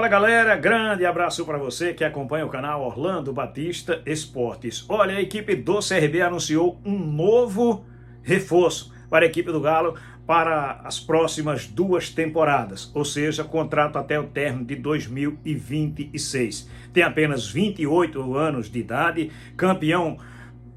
Fala galera, grande abraço para você que acompanha o canal Orlando Batista Esportes. Olha, a equipe do CRB anunciou um novo reforço para a equipe do Galo para as próximas 2 temporadas, ou seja, contrato até o término de 2026. Tem apenas 28 anos de idade, campeão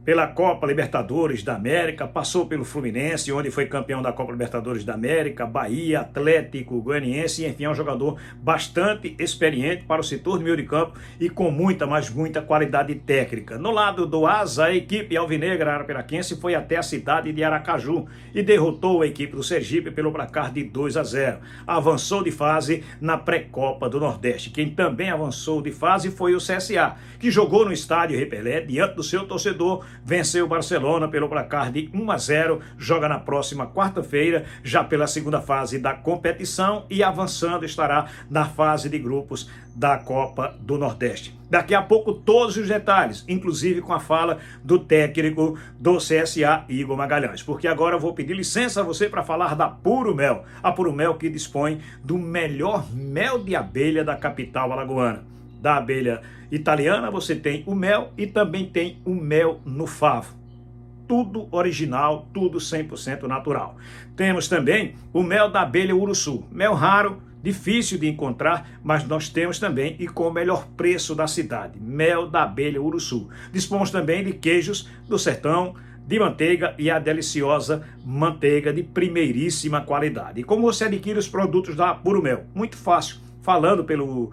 pela Copa Libertadores da América, passou pelo Fluminense, onde foi campeão da Copa Libertadores da América, Bahia, Atlético Goianiense, enfim, é um jogador bastante experiente para o setor de meio de campo e com muita, mas muita qualidade técnica. No lado do Asa, a equipe alvinegra arapiraquense foi até a cidade de Aracaju e derrotou a equipe do Sergipe pelo placar de 2-0. Avançou de fase na pré-copa do Nordeste. Quem também avançou de fase foi o CSA, que jogou no estádio Rei Pelé diante do seu torcedor, venceu o Barcelona pelo placar de 1-0, joga na próxima quarta-feira, já pela segunda fase da competição e avançando estará na fase de grupos da Copa do Nordeste. Daqui a pouco todos os detalhes, inclusive com a fala do técnico do CSA, Igor Magalhães, porque agora eu vou pedir licença a você para falar da Puro Mel, a Puro Mel que dispõe do melhor mel de abelha da capital alagoana. Da abelha italiana você tem o mel e também tem o mel no favo. Tudo original, tudo 100% natural. Temos também o mel da abelha uruçu, mel raro, difícil de encontrar, mas nós temos também e com o melhor preço da cidade, mel da abelha uruçu. Dispomos também de queijos do sertão, de manteiga e a deliciosa manteiga de primeiríssima qualidade. E como você adquire os produtos da Puro Mel? Muito fácil, falando pelo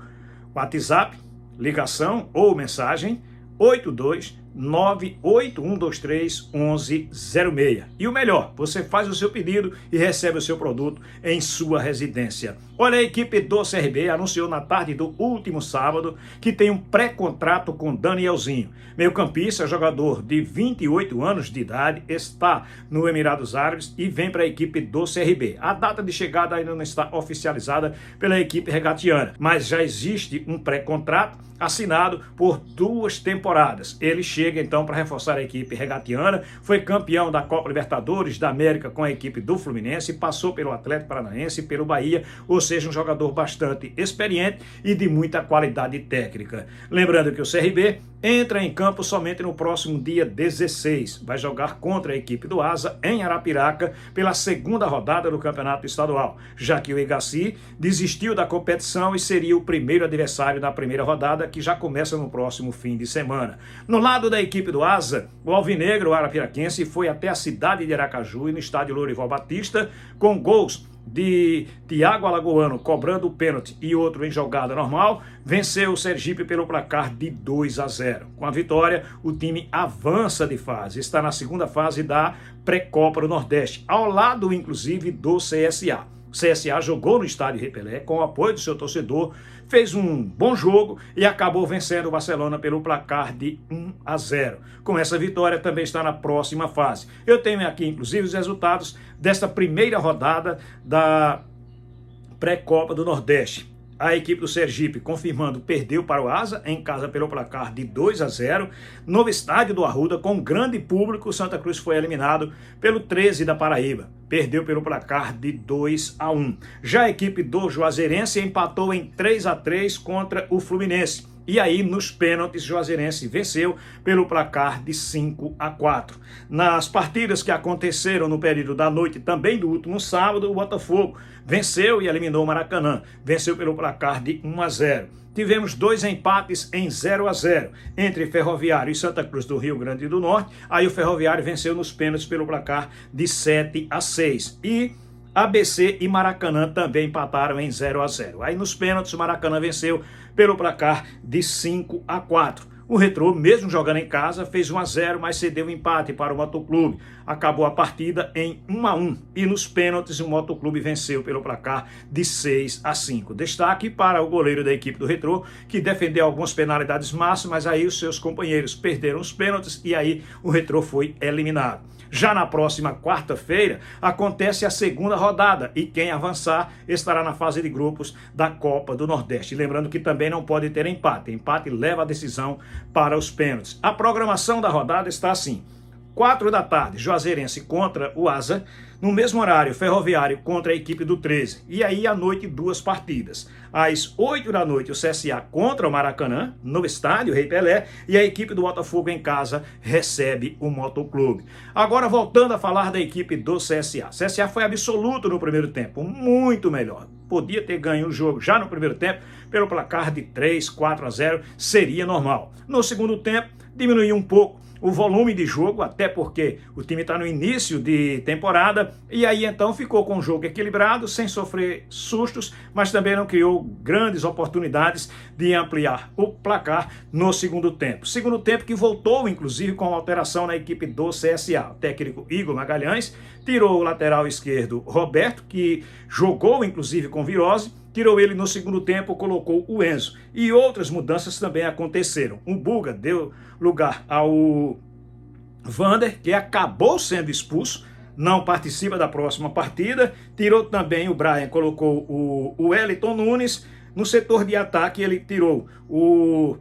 WhatsApp, ligação ou mensagem 82981231106. E o melhor, você faz o seu pedido e recebe o seu produto em sua residência. Olha, a equipe do CRB anunciou na tarde do último sábado que tem um pré-contrato com Danielzinho. Meio-campista, jogador de 28 anos de idade, está no Emirados Árabes e vem para a equipe do CRB. A data de chegada ainda não está oficializada pela equipe regatiana, mas já existe um pré-contrato assinado por 2 temporadas. Ele chega então para reforçar a equipe regatiana, foi campeão da Copa Libertadores da América com a equipe do Fluminense, passou pelo Atlético Paranaense e pelo Bahia, ou seja, um jogador bastante experiente e de muita qualidade técnica. Lembrando que o CRB entra em campo somente no próximo dia 16. Vai jogar contra a equipe do Asa em Arapiraca pela 2ª rodada do Campeonato Estadual, já que o Igaci desistiu da competição e seria o primeiro adversário da primeira rodada, que já começa no próximo fim de semana. No lado da equipe do Asa, o alvinegro arapiraquense foi até a cidade de Aracaju e no estádio Lourival Batista com gols de Thiago Alagoano cobrando o pênalti e outro em jogada normal, venceu o Sergipe pelo placar de 2-0. Com a vitória, o time avança de fase, está na 2ª fase da pré-copa do Nordeste, ao lado inclusive do CSA. O CSA jogou no estádio Rei Pelé com o apoio do seu torcedor, fez um bom jogo e acabou vencendo o Barcelona pelo placar de 1-0. Com essa vitória também está na próxima fase. Eu tenho aqui inclusive os resultados desta primeira rodada da pré-copa do Nordeste. A equipe do Sergipe, confirmando, perdeu para o Asa em casa pelo placar de 2-0. No estádio do Arruda, com grande público, Santa Cruz foi eliminado pelo 13 da Paraíba. Perdeu pelo placar de 2-1. Já a equipe do Juazeirense empatou em 3-3 contra o Fluminense. E aí, nos pênaltis, Juazeirense venceu pelo placar de 5-4. Nas partidas que aconteceram no período da noite, também do último sábado, o Botafogo venceu e eliminou o Maracanã. Venceu pelo placar de 1-0. Tivemos 2 empates em 0-0 entre Ferroviário e Santa Cruz do Rio Grande do Norte. Aí o Ferroviário venceu nos pênaltis pelo placar de 7-6. E ABC e Maracanã também empataram em 0-0. Aí nos pênaltis o Maracanã venceu pelo placar de 5-4. O Retrô, mesmo jogando em casa, fez 1-0, mas cedeu empate para o Motoclube. Acabou a partida em 1-1. E nos pênaltis o Motoclube venceu pelo placar de 6-5. Destaque para o goleiro da equipe do Retrô, que defendeu algumas penalidades máximas, mas aí os seus companheiros perderam os pênaltis e aí o Retrô foi eliminado. Já na próxima quarta-feira acontece a 2ª rodada e quem avançar estará na fase de grupos da Copa do Nordeste. Lembrando que também não pode ter empate. Empate leva a decisão para os pênaltis. A programação da rodada está assim: 4 da tarde, Juazeirense contra o Asa. No mesmo horário, Ferroviário contra a equipe do 13. E aí, à noite, 2 partidas. Às 8 da noite, o CSA contra o Maracanã, no estádio Rei Pelé. E a equipe do Botafogo em casa recebe o Motoclube. Agora, voltando a falar da equipe do CSA. O CSA foi absoluto no primeiro tempo, muito melhor. Podia ter ganho o jogo já no primeiro tempo, pelo placar de 3-4-0, seria normal. No segundo tempo, diminuiu um pouco o volume de jogo, até porque o time está no início de temporada, e aí então ficou com o jogo equilibrado, sem sofrer sustos, mas também não criou grandes oportunidades de ampliar o placar no segundo tempo. Segundo tempo que voltou, inclusive, com alteração na equipe do CSA. O técnico Igor Magalhães tirou o lateral esquerdo Roberto, que jogou inclusive com virose, tirou ele no segundo tempo, colocou o Enzo. E outras mudanças também aconteceram. O Buga deu lugar ao Vander, que acabou sendo expulso, não participa da próxima partida. Tirou também o Brian, colocou o Wellington Nunes. No setor de ataque ele tirou o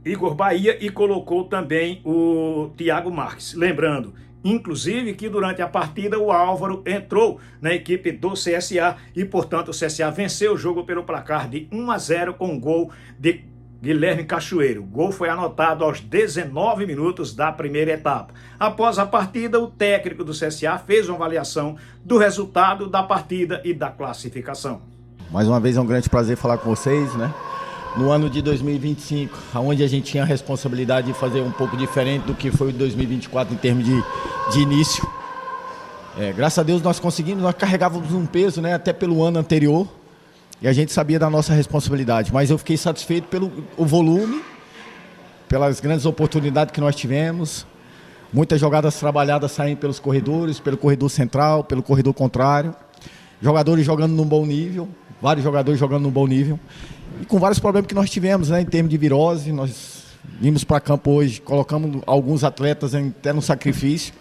Igor Bahia e colocou também o Thiago Marques. Lembrando, inclusive, que durante a partida o Álvaro entrou na equipe do CSA e, portanto, o CSA venceu o jogo pelo placar de 1-0 com gol de Guilherme Cachoeiro. O gol foi anotado aos 19 minutos da primeira etapa. Após a partida, o técnico do CSA fez uma avaliação do resultado da partida e da classificação. Mais uma vez é um grande prazer falar com vocês, né? No ano de 2025, onde a gente tinha a responsabilidade de fazer um pouco diferente do que foi o 2024 em termos de início. Graças a Deus nós conseguimos, nós carregávamos um peso, né, até pelo ano anterior, e a gente sabia da nossa responsabilidade, mas eu fiquei satisfeito pelo o volume, pelas grandes oportunidades que nós tivemos, muitas jogadas trabalhadas saindo pelos corredores, pelo corredor central, pelo corredor contrário, jogadores jogando num bom nível, vários jogadores jogando num bom nível, e com vários problemas que nós tivemos, né, em termos de virose. Nós vimos para campo hoje, colocamos alguns atletas até no sacrifício.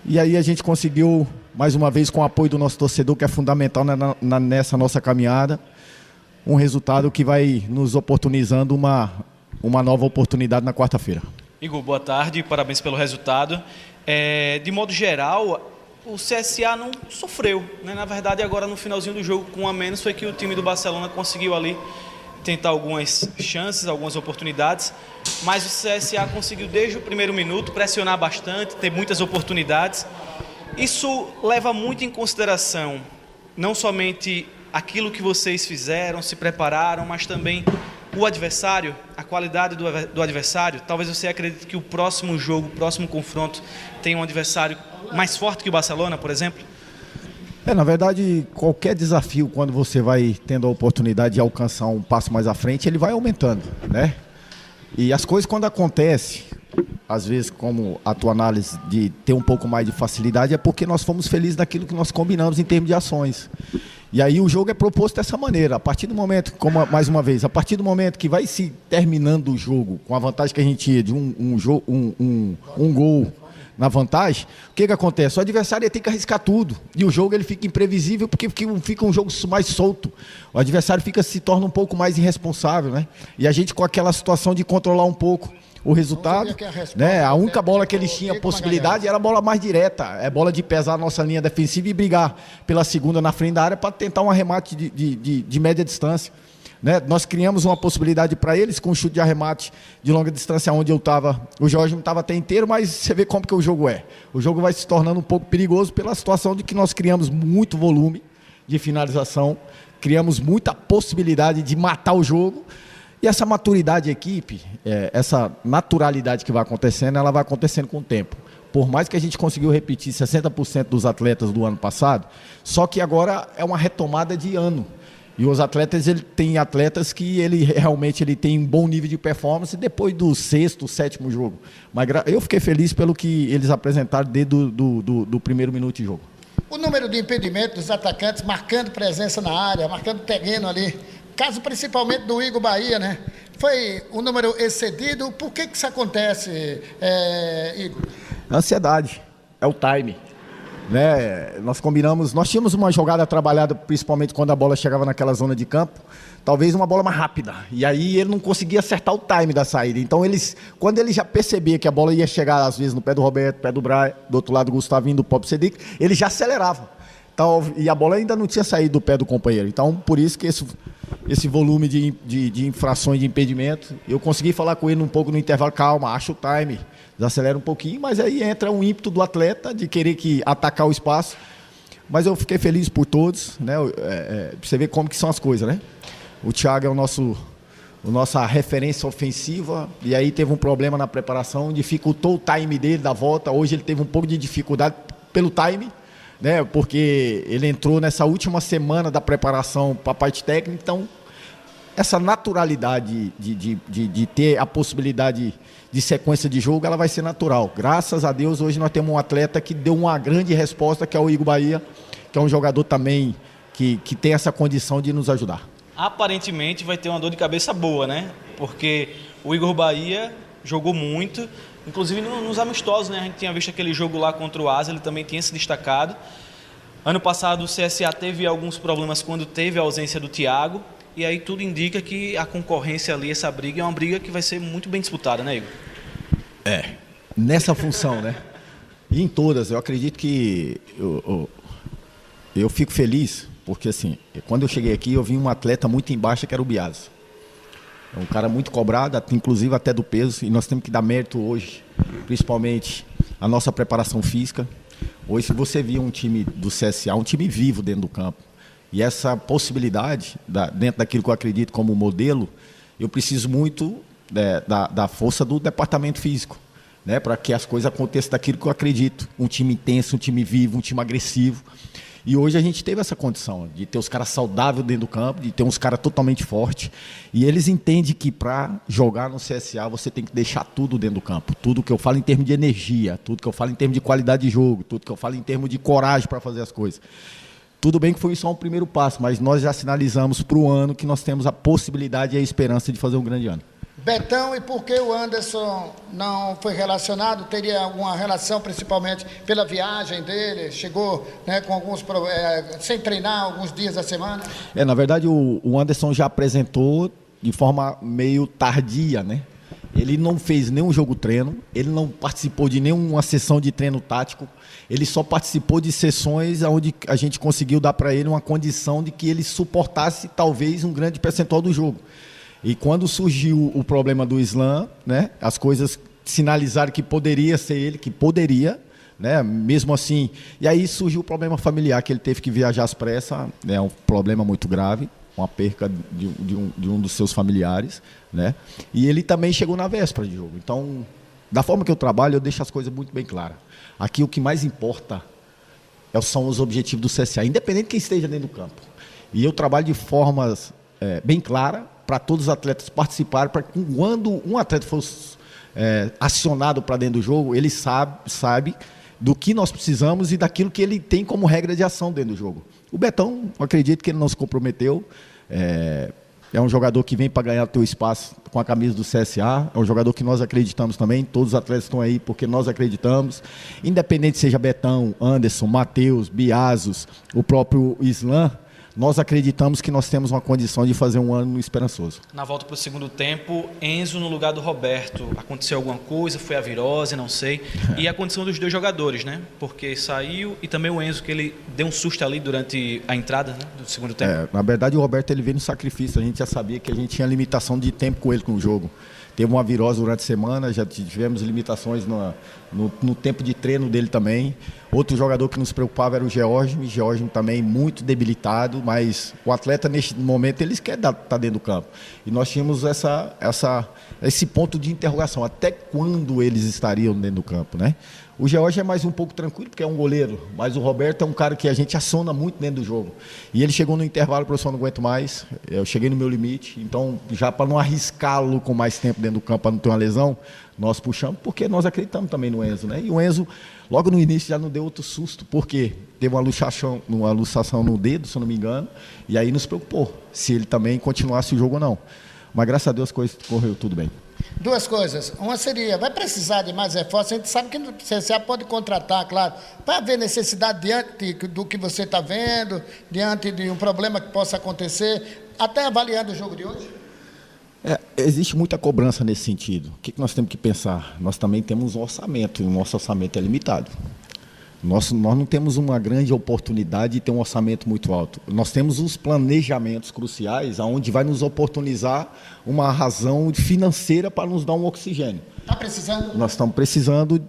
E aí a gente conseguiu, mais uma vez, com o apoio do nosso torcedor, que é fundamental nessa nossa caminhada, um resultado que vai nos oportunizando uma nova oportunidade na quarta-feira. Igor, boa tarde, parabéns pelo resultado. De modo geral, o CSA não sofreu, né? Na verdade, agora no finalzinho do jogo, com um a menos, foi que o time do Barcelona conseguiu ali tentar algumas chances, algumas oportunidades, mas o CSA conseguiu desde o primeiro minuto pressionar bastante, ter muitas oportunidades. Isso leva muito em consideração não somente aquilo que vocês fizeram, se prepararam, mas também o adversário, a qualidade do adversário. Talvez você acredite que o próximo jogo, o próximo confronto, tenha um adversário mais forte que o Barcelona, por exemplo? Na verdade, qualquer desafio, quando você vai tendo a oportunidade de alcançar um passo mais à frente, ele vai aumentando, né? E as coisas, quando acontecem, às vezes, como a tua análise de ter um pouco mais de facilidade, é porque nós fomos felizes daquilo que nós combinamos em termos de ações. E aí o jogo é proposto dessa maneira. A partir do momento, como mais uma vez, a partir do momento que vai se terminando o jogo, com a vantagem que a gente tinha de um gol na vantagem, o que acontece? O adversário tem que arriscar tudo. E o jogo ele fica imprevisível porque fica um jogo mais solto. O adversário se torna um pouco mais irresponsável, né? E a gente, com aquela situação de controlar um pouco o resultado, né? A única bola que eles tinham possibilidade era a bola mais direta, é bola de pesar a nossa linha defensiva e brigar pela segunda na frente da área para tentar um arremate de média distância. Né? Nós criamos uma possibilidade para eles com um chute de arremate de longa distância onde eu estava. O Jorge não estava até inteiro, mas você vê como que o jogo é. O jogo vai se tornando um pouco perigoso pela situação de que nós criamos muito volume de finalização, criamos muita possibilidade de matar o jogo. E essa maturidade da equipe, essa naturalidade que vai acontecendo, ela vai acontecendo com o tempo. Por mais que a gente conseguiu repetir 60% dos atletas do ano passado, só que agora é uma retomada de ano. E os atletas, ele tem atletas que realmente tem um bom nível de performance depois do sexto, sétimo jogo. Mas eu fiquei feliz pelo que eles apresentaram desde do primeiro minuto de jogo. O número de impedimentos dos atacantes marcando presença na área, marcando terreno ali, caso principalmente do Igor Bahia, né? Foi um número excedido. Por que isso acontece, Igor? Ansiedade, é o time. né? Nós combinamos, nós tínhamos uma jogada trabalhada, principalmente quando a bola chegava naquela zona de campo, talvez uma bola mais rápida. E aí ele não conseguia acertar o time da saída. Então quando ele já percebia que a bola ia chegar às vezes no pé do Roberto, pé do Brian, do outro lado do Gustavinho, do Pop Cedic, ele já acelerava. Então, e a bola ainda não tinha saído do pé do companheiro. Então, por isso que esse volume de infrações, de impedimento, eu consegui falar com ele um pouco no intervalo, calma, acha o time, desacelera um pouquinho, mas aí entra um ímpeto do atleta de querer atacar o espaço. Mas eu fiquei feliz por todos, né? Pra você ver como que são as coisas, né? O Thiago é nossa referência ofensiva, e aí teve um problema na preparação, dificultou o time dele da volta. Hoje ele teve um pouco de dificuldade pelo time, né? Porque ele entrou nessa última semana da preparação para a parte técnica. Então, essa naturalidade de ter a possibilidade de sequência de jogo, ela vai ser natural. Graças a Deus, hoje nós temos um atleta que deu uma grande resposta, que é o Igor Bahia, que é um jogador também que tem essa condição de nos ajudar. Aparentemente vai ter uma dor de cabeça boa, né? Porque o Igor Bahia jogou muito, inclusive nos amistosos, né? A gente tinha visto aquele jogo lá contra o Asa, ele também tinha se destacado. Ano passado o CSA teve alguns problemas quando teve a ausência do Thiago, e aí tudo indica que a concorrência ali, essa briga, é uma briga que vai ser muito bem disputada, né, Igor? Nessa função, né? E em todas, eu acredito que eu fico feliz, porque assim, quando eu cheguei aqui, eu vi um atleta muito embaixo, que era o Bias. É um cara muito cobrado, inclusive até do peso, e nós temos que dar mérito hoje, principalmente a nossa preparação física. Hoje, se você via um time do CSA, um time vivo dentro do campo, e essa possibilidade, dentro daquilo que eu acredito como modelo, eu preciso muito da força do departamento físico, né, para que as coisas aconteçam daquilo que eu acredito. Um time intenso, um time vivo, um time agressivo. E hoje a gente teve essa condição de ter os caras saudáveis dentro do campo, de ter uns caras totalmente fortes. E eles entendem que para jogar no CSA você tem que deixar tudo dentro do campo. Tudo que eu falo em termos de energia, tudo que eu falo em termos de qualidade de jogo, tudo que eu falo em termos de coragem para fazer as coisas. Tudo bem que foi só um primeiro passo, mas nós já sinalizamos para o ano que nós temos a possibilidade e a esperança de fazer um grande ano. Betão, e por que o Anderson não foi relacionado? Teria alguma relação, principalmente pela viagem dele? Chegou, né, com sem treinar alguns dias da semana? Na verdade, o Anderson já apresentou de forma meio tardia, né? Ele não fez nenhum jogo-treino, ele não participou de nenhuma sessão de treino tático, ele só participou de sessões onde a gente conseguiu dar para ele uma condição de que ele suportasse talvez um grande percentual do jogo. E quando surgiu o problema do Islam, né, as coisas sinalizaram que poderia ser ele, que poderia, né, mesmo assim. E aí surgiu o problema familiar, que ele teve que viajar às pressas, né, um problema muito grave, uma perca de um dos seus familiares, né? E ele também chegou na véspera de jogo. Então, da forma que eu trabalho, eu deixo as coisas muito bem claras. Aqui o que mais importa são os objetivos do CSA, independente de quem esteja dentro do campo. E eu trabalho de formas bem claras, para todos os atletas participarem, para que quando um atleta for acionado para dentro do jogo, ele sabe do que nós precisamos e daquilo que ele tem como regra de ação dentro do jogo. O Betão, eu acredito que ele não se comprometeu, é um jogador que vem para ganhar o teu espaço com a camisa do CSA, é um jogador que nós acreditamos também, todos os atletas estão aí porque nós acreditamos, independente seja Betão, Anderson, Matheus, Biasos, o próprio Islam, nós acreditamos que nós temos uma condição de fazer um ano esperançoso. Na volta para o segundo tempo, Enzo no lugar do Roberto. Aconteceu alguma coisa? Foi a virose? Não sei. E a condição dos dois jogadores, né? Porque saiu e também o Enzo, que ele deu um susto ali durante a entrada, né, do segundo tempo. Na verdade, o Roberto ele veio no sacrifício. A gente já sabia que a gente tinha limitação de tempo com ele no jogo. Teve uma virose durante a semana, já tivemos limitações no tempo de treino dele também. Outro jogador que nos preocupava era o Geórgio também muito debilitado, mas o atleta neste momento ele quer estar dentro do campo. E nós tínhamos esse ponto de interrogação, até quando eles estariam dentro do campo, né? O Geórgio é mais um pouco tranquilo, porque é um goleiro, mas o Roberto é um cara que a gente aciona muito dentro do jogo. E ele chegou no intervalo, professor, não aguento mais, eu cheguei no meu limite, então já para não arriscá-lo com mais tempo dentro do campo, para não ter uma lesão, nós puxamos, porque nós acreditamos também no Enzo, né? E o Enzo, logo no início, já nos deu outro susto, porque teve uma luxação no dedo, se eu não me engano, e aí nos preocupou, se ele também continuasse o jogo ou não. Mas graças a Deus, a coisa correu tudo bem. Duas coisas. Uma seria, vai precisar de mais reforços. A gente sabe que o CSA pode contratar, claro. Vai haver necessidade diante do que você está vendo, diante de um problema que possa acontecer, até avaliando o jogo de hoje? Existe muita cobrança nesse sentido. O que nós temos que pensar? Nós também temos um orçamento, e o nosso orçamento é limitado. Nós não temos uma grande oportunidade de ter um orçamento muito alto. Nós temos os planejamentos cruciais, onde vai nos oportunizar uma razão financeira para nos dar um oxigênio. Está precisando? Nós estamos precisando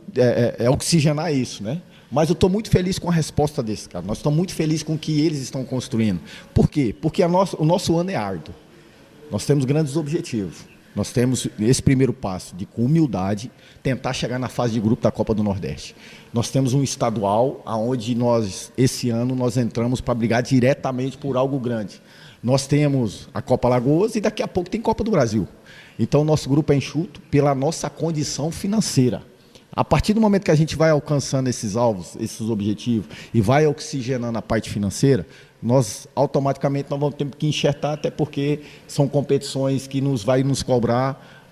oxigenar isso, né? Mas eu estou muito feliz com a resposta desse cara. Nós estamos muito felizes com o que eles estão construindo. Por quê? Porque o nosso ano é árduo. Nós temos grandes objetivos. Nós temos esse primeiro passo de, com humildade, tentar chegar na fase de grupo da Copa do Nordeste. Nós temos um estadual, onde esse ano, nós entramos para brigar diretamente por algo grande. Nós temos a Copa Alagoas e daqui a pouco tem Copa do Brasil. Então, o nosso grupo é enxuto pela nossa condição financeira. A partir do momento que a gente vai alcançando esses alvos, esses objetivos, e vai oxigenando a parte financeira, nós automaticamente não vamos ter que enxertar, até porque são competições que vai nos cobrar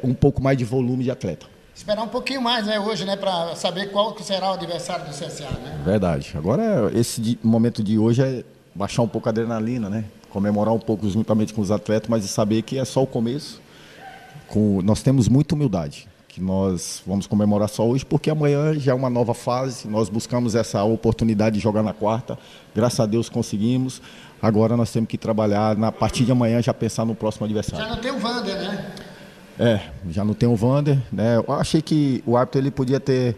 um pouco mais de volume de atleta. Esperar um pouquinho mais, né, hoje, né, para saber qual que será o adversário do CSA, né? Verdade. Agora, esse momento de hoje é baixar um pouco a adrenalina, né? Comemorar um pouco juntamente com os atletas, mas saber que é só o começo. Nós temos muita humildade, que nós vamos comemorar só hoje, porque amanhã já é uma nova fase. Nós buscamos essa oportunidade de jogar na quarta, graças a Deus conseguimos. Agora nós temos que trabalhar, na partir de amanhã, já pensar no próximo adversário. Já não tem o Wander, né? Já não tem o Wander, né? Eu achei que o árbitro ele podia ter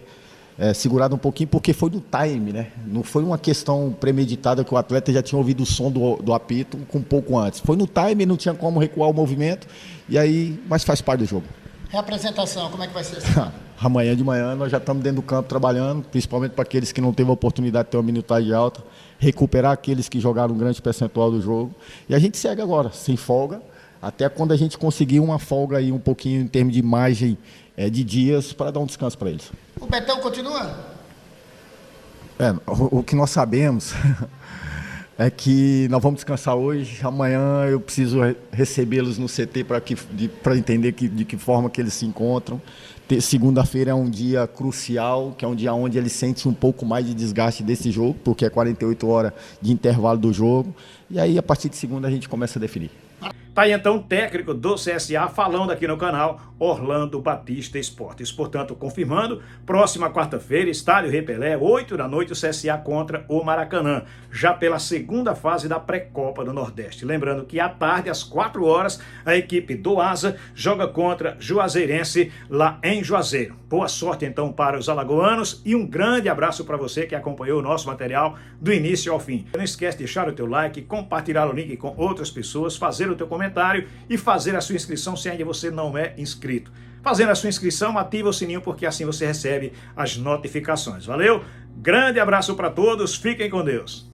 segurado um pouquinho, porque foi no time, né? Não foi uma questão premeditada que o atleta já tinha ouvido o som do apito um pouco antes. Foi no time, não tinha como recuar o movimento, mas faz parte do jogo. Reapresentação, como é que vai ser? Amanhã de manhã nós já estamos dentro do campo trabalhando, principalmente para aqueles que não teve a oportunidade de ter uma minutagem alta, recuperar aqueles que jogaram um grande percentual do jogo. E a gente segue agora, sem folga, até quando a gente conseguir uma folga aí um pouquinho em termos de margem de dias para dar um descanso para eles. O Betão continua? O que nós sabemos é que nós vamos descansar hoje. Amanhã eu preciso recebê-los no CT para entender de que forma que eles se encontram. Segunda-feira é um dia crucial, que é um dia onde eles sentem um pouco mais de desgaste desse jogo, porque é 48 horas de intervalo do jogo. E aí, a partir de segunda, a gente começa a definir. Tá aí então o técnico do CSA falando aqui no canal, Orlando Batista Esportes. Portanto, confirmando, próxima quarta-feira, Estádio Rei Pelé, 8 da noite, o CSA contra o Maracanã, já pela segunda fase da pré-copa do Nordeste. Lembrando que à tarde, às 4 horas, a equipe do Asa joga contra Juazeirense lá em Juazeiro. Boa sorte então para os alagoanos e um grande abraço para você que acompanhou o nosso material do início ao fim. Não esquece de deixar o teu like, compartilhar o link com outras pessoas, fazer o teu comentário e fazer a sua inscrição se ainda você não é inscrito. Fazendo a sua inscrição, ativa o sininho porque assim você recebe as notificações. Valeu? Grande abraço para todos, fiquem com Deus.